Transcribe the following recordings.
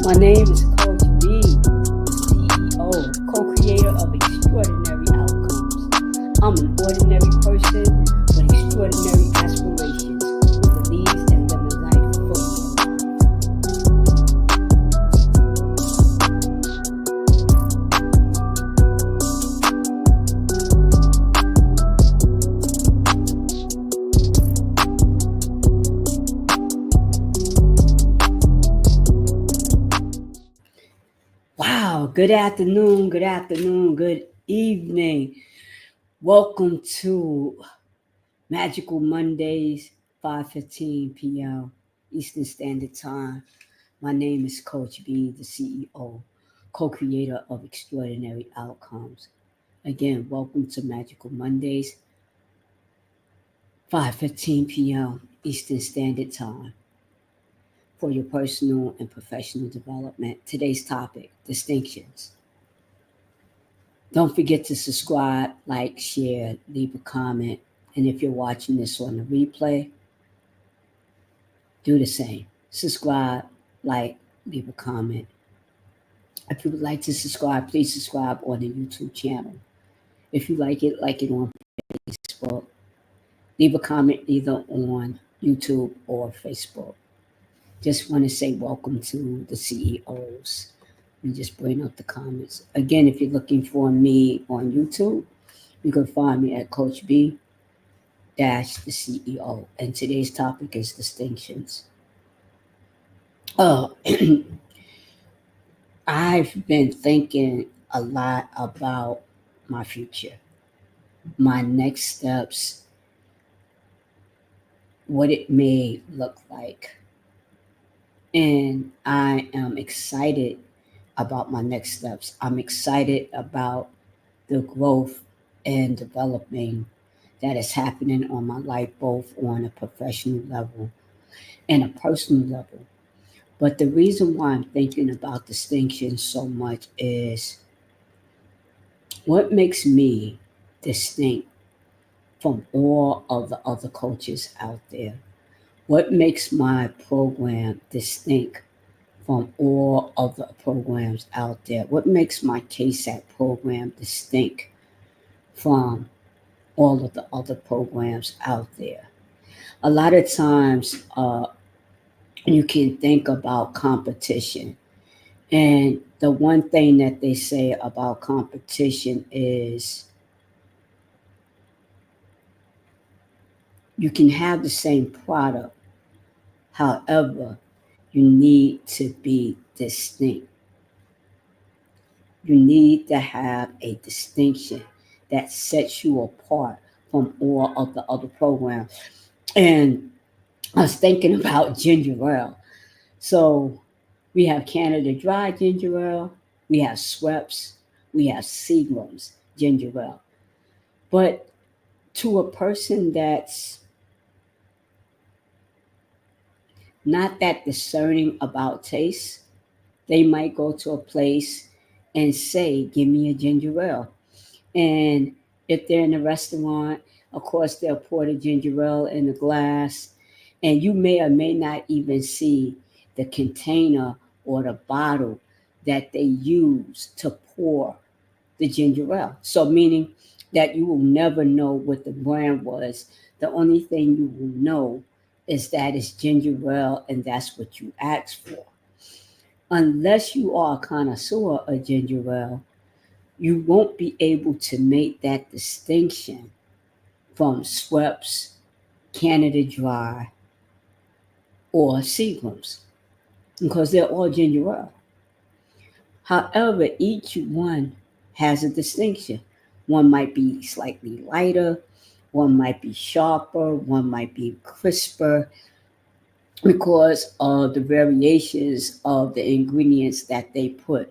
My name is Coach B, CEO, co-creator of Extraordinary Outcomes. I'm an ordinary person with extraordinary aspirations who believes in living life fully. Wow, good afternoon, good evening. Welcome to Magical Mondays, 5:15 p.m. Eastern Standard Time. My name is Coach B, the CEO, co-creator of Extraordinary Outcomes. Again, welcome to Magical Mondays, 5:15 p.m. Eastern Standard Time for your personal and professional development. Today's topic, distinctions. Don't forget to subscribe, like, share, leave a comment. And if you're watching this on the replay, do the same. Subscribe, like, leave a comment. If you would like to subscribe, please subscribe on the YouTube channel. If you like it on Facebook. Leave a comment either on YouTube or Facebook. Just want to say welcome to the CEOs. And just bring up the comments. Again, if you're looking for me on YouTube, you can find me at Coach B dash the CEO. And today's topic is distinctions. I've been thinking a lot about my future, my next steps, what it may look like. And I am excited about my next steps. I'm excited about the growth and developing that is happening on my life, both on a professional level and a personal level. But the reason why I'm thinking about distinctions so much is what makes me distinct from all of the other coaches out there. What makes my program distinct from all of the programs out there? What makes my KSAT program distinct from all of the other programs out there? A lot of times, you can think about competition. And the one thing that they say about competition is you can have the same product. However, you need to be distinct. You need to have a distinction that sets you apart from all of the other programs. And I was thinking about ginger ale. So we have Canada Dry ginger ale, we have Schweppes, we have Seagram's ginger ale. But to a person that's not that discerning about taste, they might go to a place and say, "Give me a ginger ale." And if they're in a restaurant, of course, they'll pour the ginger ale in a glass, and you may or may not even see the container or the bottle that they use to pour the ginger ale. So, meaning that you will never know what the brand was. The only thing you will know is that it's ginger ale and that's what you asked for. Unless you are a connoisseur of ginger ale, you won't be able to make that distinction from Schweppes, Canada Dry, or Seagram's because they're all ginger ale. However, each one has a distinction. One might be slightly lighter, one might be sharper, one might be crisper because of the variations of the ingredients that they put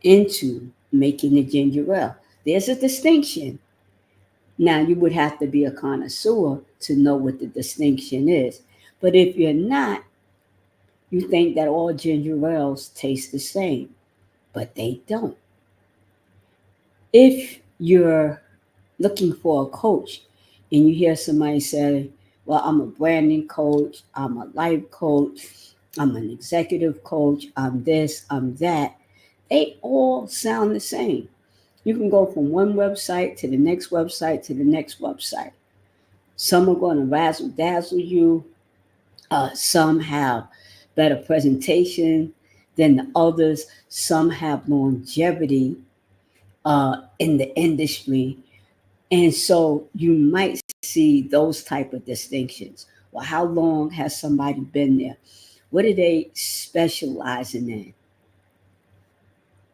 into making the ginger ale. There's a distinction. Now, you would have to be a connoisseur to know what the distinction is. But if you're not, you think that all ginger ales taste the same, but they don't. If you're looking for a coach and you hear somebody say, "Well, I'm a branding coach, I'm a life coach, I'm an executive coach, I'm this, I'm that. They all sound the same. You can go from one website to the next website to the next website. Some are going to razzle dazzle you. Some have better presentation than the others. Some have longevity in the industry. And so you might see those type of distinctions. Well, how long has somebody been there? What are they specializing in?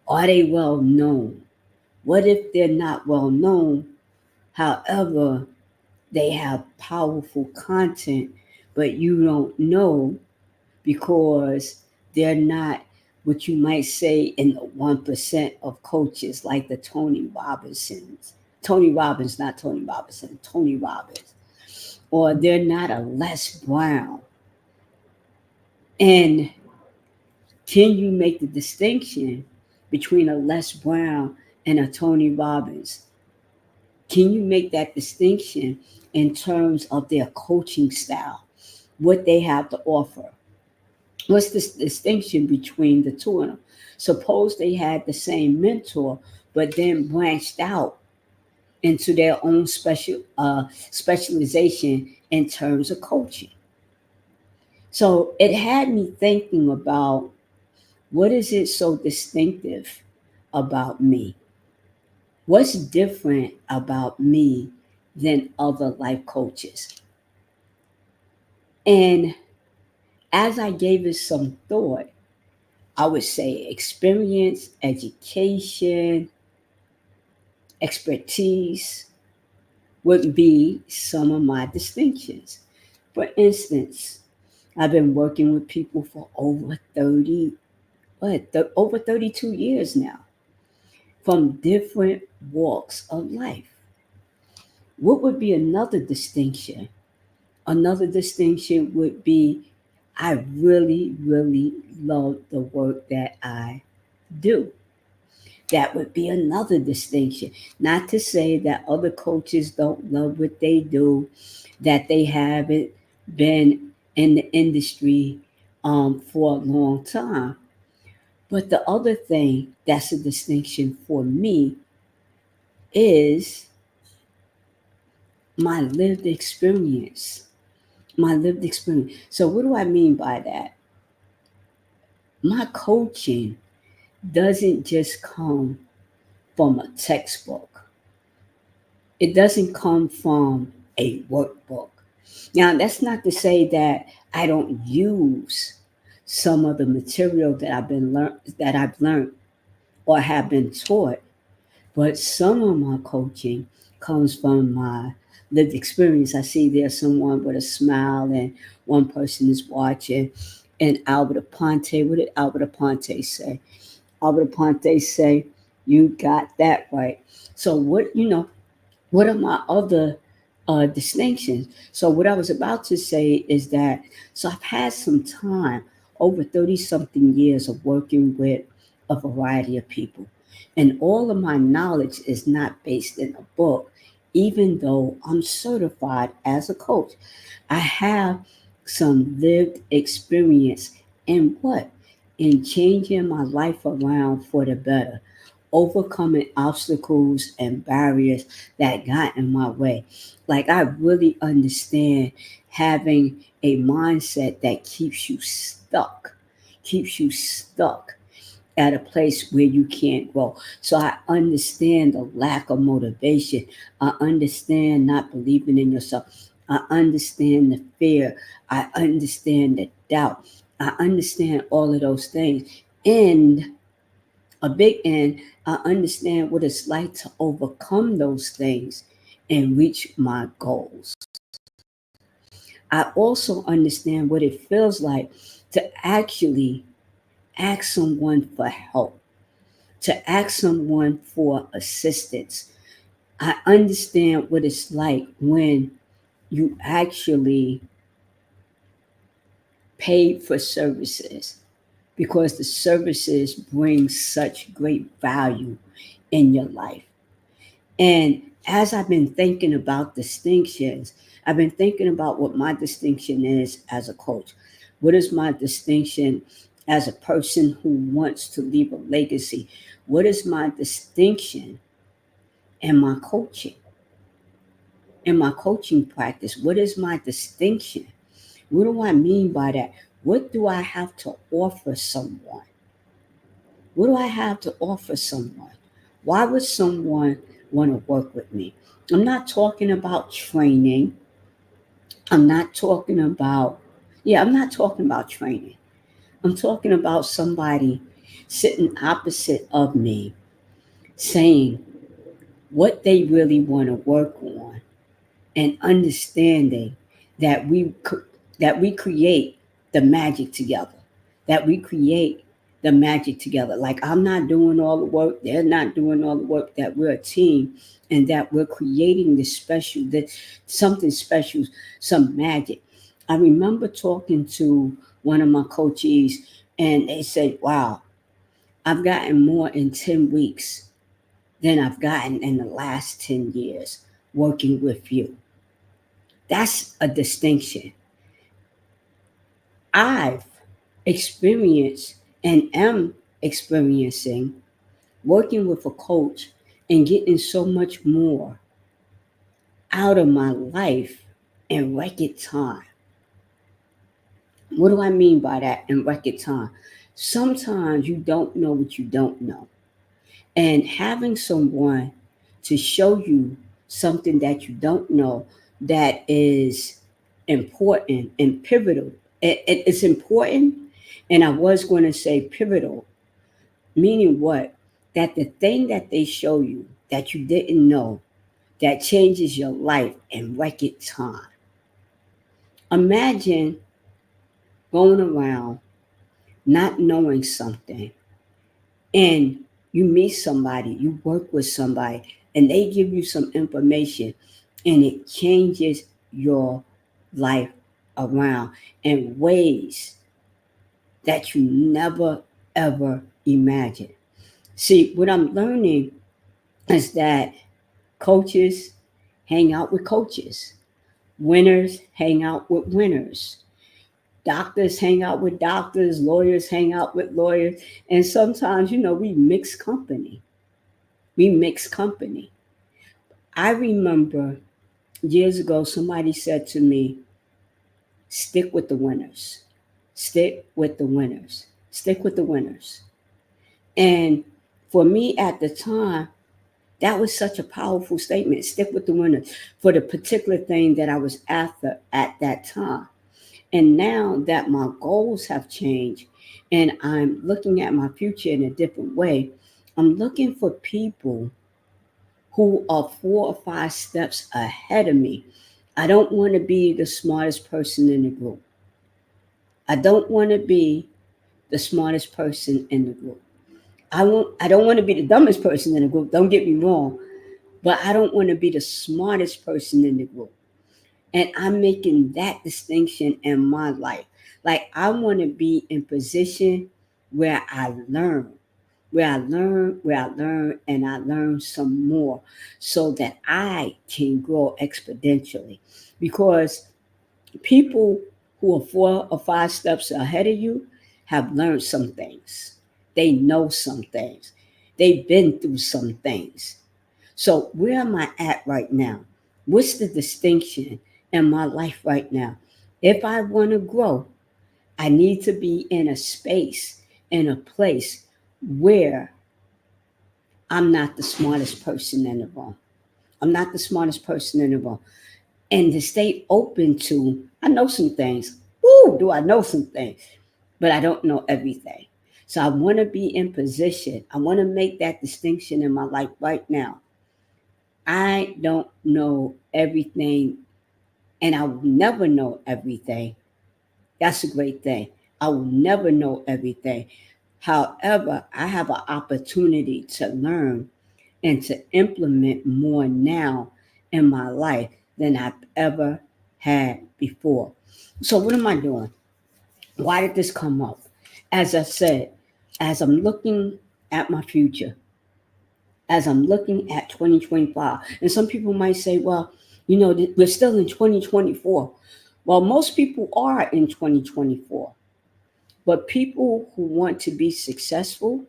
Are they well known? What if they're not well known? However, they have powerful content, but you don't know because they're not what you might say in the 1% of coaches like the Tony Robinsons. Tony Robbins, not Tony Robinson, Tony Robbins. Or they're not a Les Brown. And can you make the distinction between a Les Brown and a Tony Robbins? Can you make that distinction in terms of their coaching style, what they have to offer? What's this distinction between the two of them? Suppose they had the same mentor, but then branched out into their own specialization in terms of coaching. So it had me thinking about what is it so distinctive about me? What's different about me than other life coaches? And as I gave it some thought, I would say experience, education, expertise would be some of my distinctions. For instance, I've been working with people for over 30, over 32 years now, from different walks of life. What would be another distinction? Another distinction would be I really, really love the work that I do. That would be another distinction. Not to say that other coaches don't love what they do, that they haven't been in the industry for a long time. But the other thing that's a distinction for me is my lived experience. My lived experience. So, what do I mean by that? My coaching doesn't just come from a textbook. It doesn't come from a workbook. Now, that's not to say that I don't use some of the material that I've learned or have been taught, but some of my coaching comes from my lived experience. I see there's someone with a smile and one person is watching. And Albert Aponte, what did Albert Aponte say? Albert Aponte say, "You got that right." So what are my other distinctions? So what I was about to say is that so I've had some time, over 30 something years of working with a variety of people. And all of my knowledge is not based in a book, even though I'm certified as a coach. I have some lived experience in what? In changing my life around for the better, overcoming obstacles and barriers that got in my way. Like, I really understand having a mindset that keeps you stuck at a place where you can't grow. So I understand the lack of motivation. I understand not believing in yourself. I understand the fear. I understand the doubt. I understand all of those things. And a big end, I understand what it's like to overcome those things and reach my goals. I also understand what it feels like to actually ask someone for help, to ask someone for assistance. I understand what it's like when you actually pay for services because the services bring such great value in your life. And as I've been thinking about distinctions, I've been thinking about what my distinction is as a coach. What is my distinction as a person who wants to leave a legacy? What is my distinction in my coaching? In my coaching practice, what is my distinction? What do I mean by that? What do I have to offer someone? What do I have to offer someone? Why would someone want to work with me? I'm not talking about training. I'm not talking about, I'm not talking about training. I'm talking about somebody sitting opposite of me saying what they really want to work on and understanding that we create the magic together. That we create the magic together. Like I'm not doing all the work, they're not doing all the work. That we're a team, and that we're creating this special, that something special, some magic. I remember talking to one of my coachees, and they said, "Wow, I've gotten more in 10 weeks than I've gotten in the last 10 years working with you." That's a distinction. I've experienced and am experiencing working with a coach and getting so much more out of my life in record time. What do I mean by that in record time? Sometimes you don't know what you don't know. And having someone to show you something that you don't know that is important and pivotal. It's important, and I was going to say pivotal, meaning what? That the thing that they show you that you didn't know that changes your life in record time. Imagine going around not knowing something, and you meet somebody, you work with somebody, and they give you some information, and it changes your life around in ways that you never ever imagined. See, what I'm learning is that coaches hang out with coaches, winners hang out with winners, doctors hang out with doctors, lawyers hang out with lawyers, and sometimes, we mix company. We mix company. I remember years ago, somebody said to me, stick with the winners, stick with the winners, stick with the winners. And for me at the time, that was such a powerful statement. Stick with the winners for the particular thing that I was after at that time. And now that my goals have changed and I'm looking at my future in a different way, I'm looking for people who are 4 or 5 steps ahead of me. I don't want to be the smartest person in the group. I don't want to be the smartest person in the group. I don't want to be the dumbest person in the group. Don't get me wrong, but I don't want to be the smartest person in the group. And I'm making that distinction in my life. Like I want to be in position where I learn, and I learn some more so that I can grow exponentially. Because people who are 4 or 5 steps ahead of you have learned some things. They know some things. They've been through some things. So where am I at right now? What's the distinction in my life right now? If I want to grow, I need to be in a space, in a place where I'm not the smartest person in the room. I'm not the smartest person in the room. And to stay open to, I know some things. Woo, do I know some things? But I don't know everything. So I want to be in position. I want to make that distinction in my life right now. I don't know everything, and I will never know everything. That's a great thing. I will never know everything. However, I have an opportunity to learn and to implement more now in my life than I've ever had before. So, what am I doing? Why did this come up? As I said, as I'm looking at my future, as I'm looking at 2025, and some people might say, well, we're still in 2024. Well, most people are in 2024, but people who want to be successful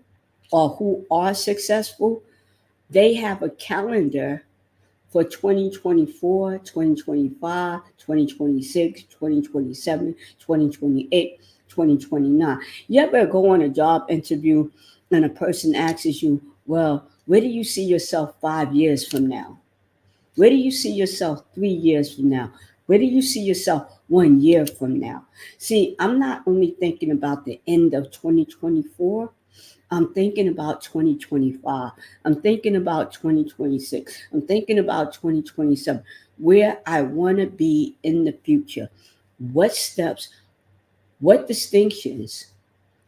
or who are successful, they have a calendar for 2024, 2025, 2026, 2027, 2028, 2029. You ever go on a job interview and a person asks you, well, where do you see yourself 5 years from now? Where do you see yourself 3 years from now? Where do you see yourself 1 year from now? See, I'm not only thinking about the end of 2024, I'm thinking about 2025. I'm thinking about 2026. I'm thinking about 2027, where I want to be in the future. What steps, what distinctions,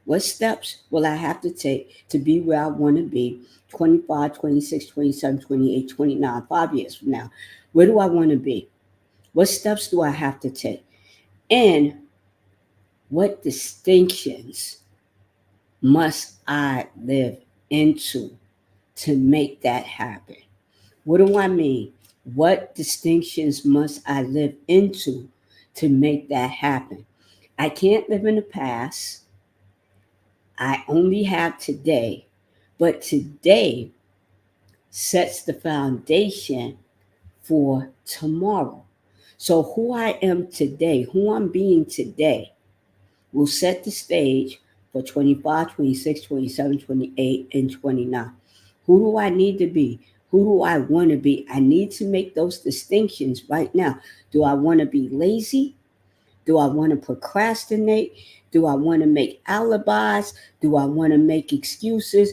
what steps will I have to take to be where I want to be 25, 26, 27, 28, 29, 5 years from now? Where do I want to be? What steps do I have to take? And what distinctions must I live into to make that happen? What do I mean? What distinctions must I live into to make that happen? I can't live in the past. I only have today, but today sets the foundation for tomorrow. So, who I am today, who I'm being today, will set the stage for 25, 26, 27, 28, and 29. Who do I need to be? Who do I want to be? I need to make those distinctions right now. Do I want to be lazy? Do I want to procrastinate? Do I want to make alibis? Do I want to make excuses?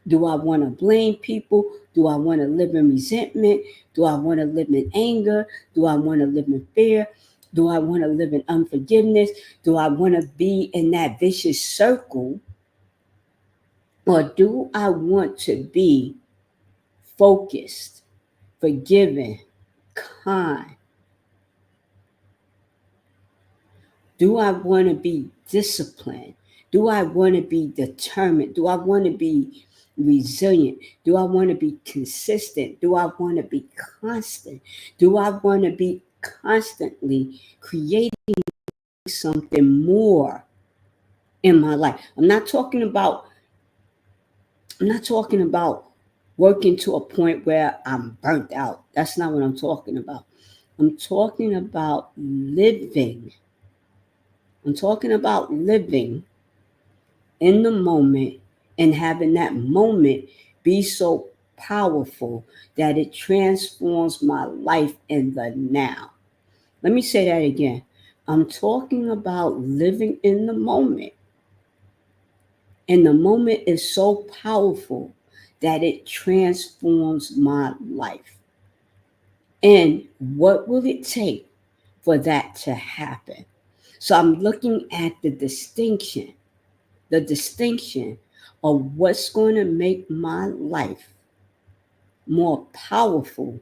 Do I want to blame people? Do I want to live in resentment? Do I want to live in anger? Do I want to live in fear? Do I want to live in unforgiveness? Do I want to be in that vicious circle? Or do I want to be focused, forgiving, kind? Do I want to be disciplined? Do I want to be determined? Do I want to be resilient? Do I want to be consistent? Do I want to be constant? Do I want to be constantly creating something more in my life? I'm not talking about working to a point where I'm burnt out. That's not what I'm talking about. I'm talking about living. I'm talking about living in the moment and having that moment be so powerful that it transforms my life in the now. Let me say that again. I'm talking about living in the moment. And the moment is so powerful that it transforms my life. And what will it take for that to happen? So I'm looking at the distinction of what's going to make my life more powerful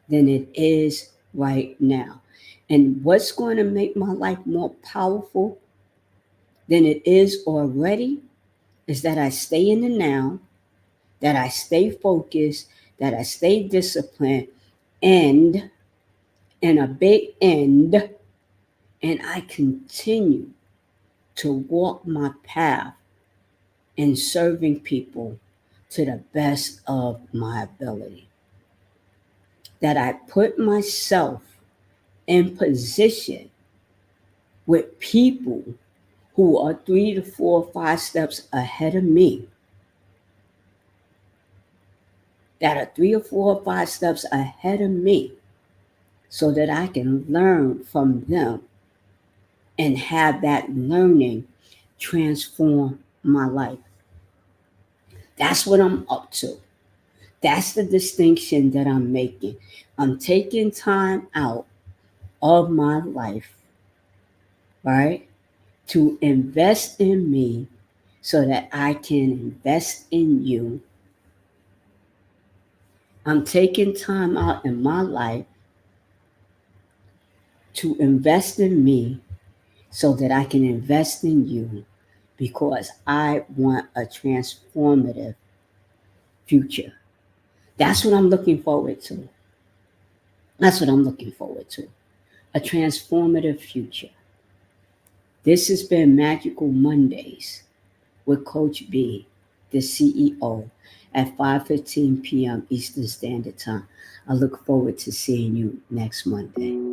than it is right now. And what's going to make my life more powerful than it is already is that I stay in the now, that I stay focused, that I stay disciplined, and in a big end, and I continue to walk my path in serving people to the best of my ability. That I put myself in position with people who are 3 to 4 or 5 steps ahead of me, that are 3 or 4 or 5 steps ahead of me, so that I can learn from them and have that learning transform my life. That's what I'm up to. That's the distinction that I'm making. I'm taking time out of my life, right, to invest in me so that I can invest in you. I'm taking time out in my life to invest in me so that I can invest in you because I want a transformative future. That's what I'm looking forward to. That's what I'm looking forward to. a transformative future. This has been Magical Mondays with Coach B, the CEO, at 5:15 p.m. Eastern Standard Time. I look forward to seeing you next Monday.